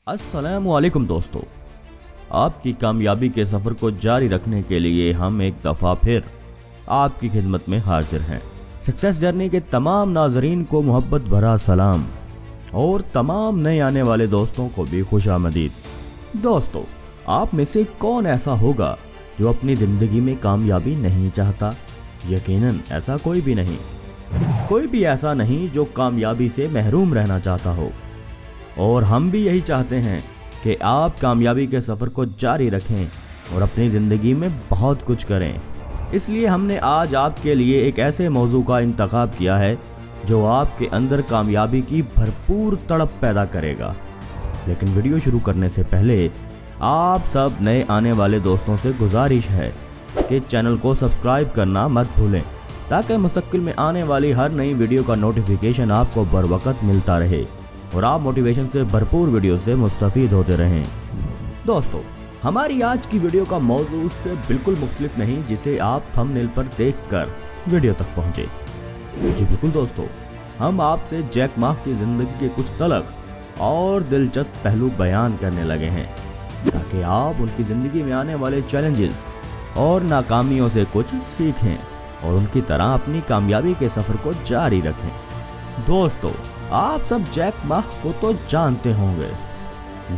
अस्सलामु अलैकुम दोस्तों, आपकी कामयाबी के सफ़र को जारी रखने के लिए हम एक दफ़ा फिर आपकी खिदमत में हाजिर हैं। सक्सेस जर्नी के तमाम नाजरीन को मोहब्बत भरा सलाम और तमाम नए आने वाले दोस्तों को भी खुशामदीद। दोस्तों, आप में से कौन ऐसा होगा जो अपनी ज़िंदगी में कामयाबी नहीं चाहता? यकीनन ऐसा कोई भी नहीं। कोई भी ऐसा नहीं जो कामयाबी से महरूम रहना चाहता हो। और हम भी यही चाहते हैं कि आप कामयाबी के सफ़र को जारी रखें और अपनी ज़िंदगी में बहुत कुछ करें। इसलिए हमने आज आपके लिए एक ऐसे मौजू का इंतखाब किया है जो आपके अंदर कामयाबी की भरपूर तड़प पैदा करेगा। लेकिन वीडियो शुरू करने से पहले आप सब नए आने वाले दोस्तों से गुजारिश है कि चैनल को सब्सक्राइब करना मत भूलें, ताकि मुस्तकिल में आने वाली हर नई वीडियो का नोटिफिकेशन आपको बरवकत मिलता रहे और आप मोटिवेशन से भरपूर वीडियो से मुस्तफीद होते रहें। दोस्तों, हमारी आज की वीडियो का मौजू उससे बिल्कुल मुख्तलिफ नहीं जिसे आप थंबनेल पर देखकर वीडियो तक पहुंचे। जी बिल्कुल दोस्तों, हम आपसे जैक मा की ज़िंदगी के कुछ तलख और दिलचस्प पहलू बयान करने लगे हैं, ताकि आप उनकी ज़िंदगी में आने वाले चैलेंजेस और नाकामियों से कुछ सीखें और उनकी तरह अपनी कामयाबी के सफ़र को जारी रखें। दोस्तों, आप सब जैक मा को तो जानते होंगे।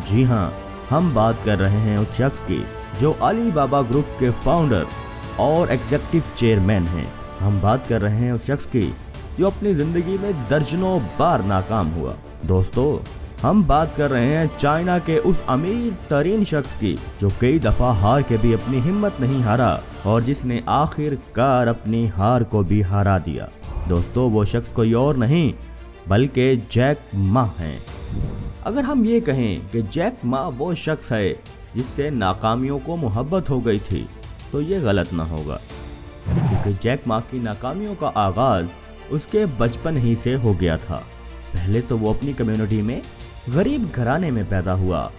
जी हाँ, हम बात कर रहे हैं उस शख्स की जो अली बाबा ग्रुप के फाउंडर और एग्जीक्यूटिव चेयरमैन हैं। हम बात कर रहे हैं उस शख्स की जो अपनी ज़िंदगी में दर्जनों बार नाकाम हुआ। दोस्तों, हम बात कर रहे हैं चाइना के उस अमीर तरीन शख्स की जो कई दफ़ा हार के भी अपनी हिम्मत नहीं हारा और जिसने आखिरकार अपनी हार को भी हरा दिया। दोस्तों, वो शख्स कोई और नहीं बल्कि जैक मा हैं। अगर हम ये कहें कि जैक मा वो शख्स है जिससे नाकामियों को मोहब्बत हो गई थी, तो ये गलत ना होगा, क्योंकि जैक मा की नाकामियों का आगाज़ उसके बचपन ही से हो गया था। पहले तो वो अपनी कम्युनिटी में गरीब घराने में पैदा हुआ।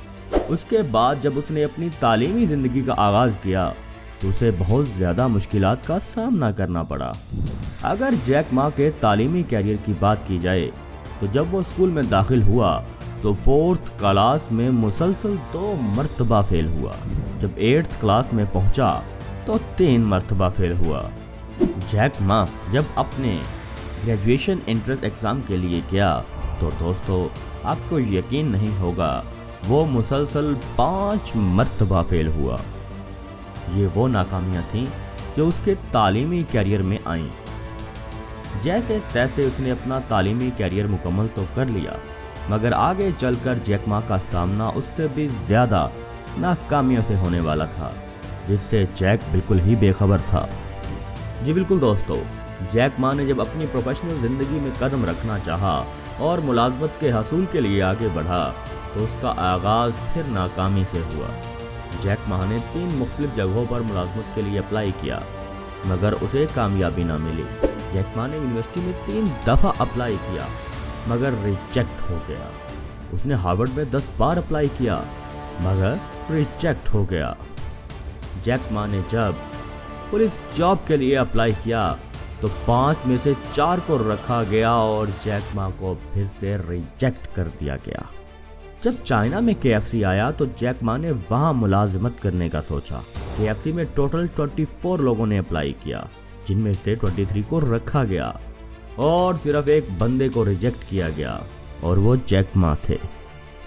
उसके बाद जब उसने अपनी तालीमी ज़िंदगी का आगाज़ किया तो उसे बहुत ज़्यादा मुश्किलात का सामना करना पड़ा। अगर जैक मा के तालीमी कैरियर की बात की जाए तो जब वो स्कूल में दाखिल हुआ तो 4th क्लास में मुसलसल 2 मरतबा फेल हुआ। जब 8th क्लास में पहुंचा तो 3 मरतबा फेल हुआ। जैक मा जब अपने ग्रेजुएशन एंट्रेंस एग्ज़ाम के लिए गया तो दोस्तों, आपको यकीन नहीं होगा, वो मुसलसल 5 मरतबा फेल हुआ। ये वो नाकामियाँ थीं जो उसके तालीमी कैरियर में आईं। जैसे तैसे उसने अपना तालीमी कैरियर मुकम्मल तो कर लिया, मगर आगे चलकर जैक मा का सामना उससे भी ज़्यादा नाकामियों से होने वाला था, जिससे जैक बिल्कुल ही बेखबर था। जी बिल्कुल दोस्तों, जैक मा ने जब अपनी प्रोफेशनल ज़िंदगी में कदम रखना चाहा और मुलाजमत के हसूल के लिए आगे बढ़ा तो उसका आगाज़ फिर नाकामी से हुआ। जैक मा ने 3 मुख्तलिफ जगहों पर मुलाजमत के लिए अप्लाई किया, मगर उसे कामयाबी ना मिली। जैक मा ने यूनिवर्सिटी में 3 दफ़ा अप्लाई किया, मगर रिजेक्ट हो गया। उसने हार्वर्ड में 10 बार अप्लाई किया, मगर रिजेक्ट हो गया। जैक मा ने जब पुलिस जॉब के लिए अप्लाई किया तो 5 में से 4 को रखा गया और जैक मा को फिर से रिजेक्ट कर दिया गया। जब चाइना में KFC आया तो जैक मा ने वहाँ मुलाजमत करने का सोचा। KFC में टोटल 24 लोगों ने अप्लाई किया, जिनमें से 23 को रखा गया और सिर्फ एक बंदे को रिजेक्ट किया गया और वो जैक मा थे।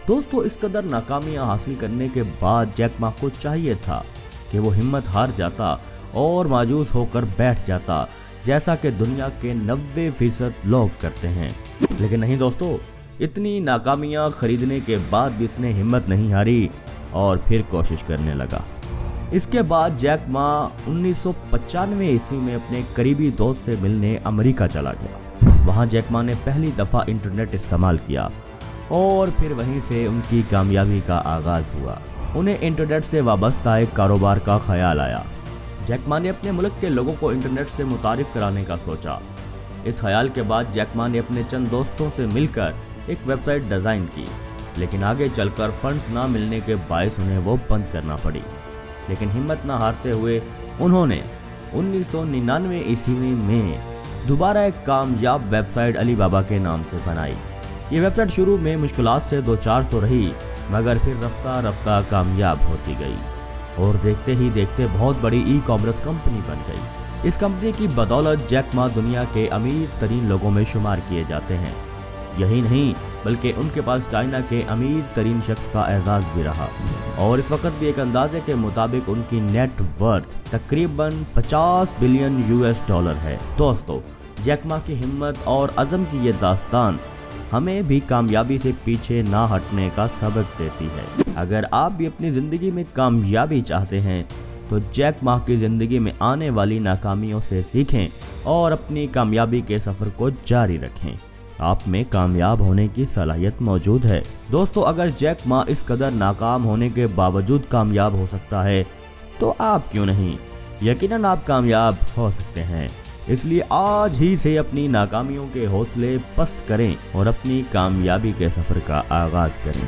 दोस्तों, इस कदर नाकामियाँ हासिल करने के बाद जैक मा को चाहिए था कि वो हिम्मत हार जाता और मायूस होकर बैठ जाता, जैसा कि दुनिया के 90% लोग करते हैं। लेकिन नहीं दोस्तों, इतनी नाकामियाँ खरीदने के बाद भी उसने हिम्मत नहीं हारी और फिर कोशिश करने लगा। इसके बाद जैक मा 1995 ईस्वी में अपने करीबी दोस्त से मिलने अमेरिका चला गया। वहाँ जैक मा ने पहली दफ़ा इंटरनेट इस्तेमाल किया और फिर वहीं से उनकी कामयाबी का आगाज़ हुआ। उन्हें इंटरनेट से वाबस्ता एक कारोबार का ख्याल आया। जैक मा ने अपने मुल्क के लोगों को इंटरनेट से मुतारिफ कराने का सोचा। इस ख्याल के बाद जैक मा ने अपने चंद दोस्तों से मिलकर एक वेबसाइट डिज़ाइन की, लेकिन आगे चलकर फंड्स ना मिलने के बायस उन्हें वो बंद करना पड़ी। लेकिन हिम्मत ना हारते हुए उन्होंने 1999 ईस्वी में दोबारा एक कामयाब वेबसाइट अली बाबा के नाम से बनाई। ये वेबसाइट शुरू में मुश्किलात से 2-4 तो रही, मगर फिर रफ्ता रफ्ता कामयाब होती गई और देखते ही देखते बहुत बड़ी ई कॉमर्स कंपनी बन गई। इस कंपनी की बदौलत जैक मा दुनिया के अमीर तरीन लोगों में शुमार किए जाते हैं। यही नहीं बल्कि उनके पास चाइना के अमीर तरीन शख्स का एजाज भी रहा और इस वक्त भी एक अंदाजे के मुताबिक उनकी नेट वर्थ तकरीबन 50 बिलियन यूएस डॉलर है। दोस्तों, जैक मा की हिम्मत और अज़म की ये दास्तान हमें भी कामयाबी से पीछे ना हटने का सबक देती है। अगर आप भी अपनी ज़िंदगी में कामयाबी चाहते हैं तो जैक मा की ज़िंदगी में आने वाली नाकामियों से सीखें और अपनी कामयाबी के सफ़र को जारी रखें। आप में कामयाब होने की सलाहियत मौजूद है। दोस्तों, अगर जैक मा इस कदर नाकाम होने के बावजूद कामयाब हो सकता है तो आप क्यों नहीं? यकीनन आप कामयाब हो सकते हैं। इसलिए आज ही से अपनी नाकामियों के हौसले पस्त करें और अपनी कामयाबी के सफ़र का आगाज़ करें।